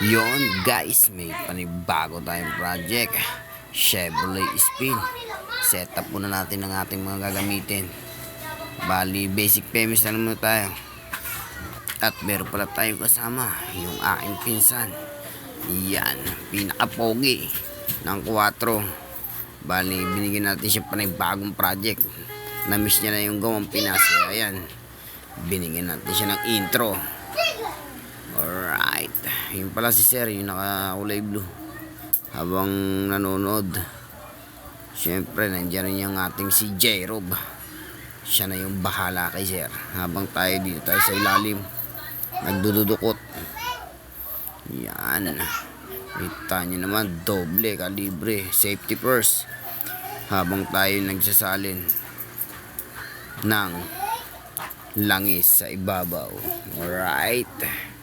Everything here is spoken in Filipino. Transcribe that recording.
Yon guys, may panibago tayong project. Chevrolet Spin. Setup muna natin ang ating mga gagamitin. Bali, basic premise na muna tayo. At meron pala tayong kasama, yung aking pinsan. Yan, pinaka-pogi ng 4. Bali, binigyan natin siya panibagong project. Na-miss niya na yung gawang Pinas. Ayan, binigyan natin siya ng intro. Alright, yun pala si Sir, yung naka-kulay blue. Habang nanonood, syempre nandiyan rin yung ating si J-Rob. Siya na yung bahala kay Sir. Habang tayo dito tayo sa ilalim, nagdududukot. Yan, kita nyo naman, doble kalibre, safety first. Habang tayo nagsasalin ng langis sa ibabaw. Alright.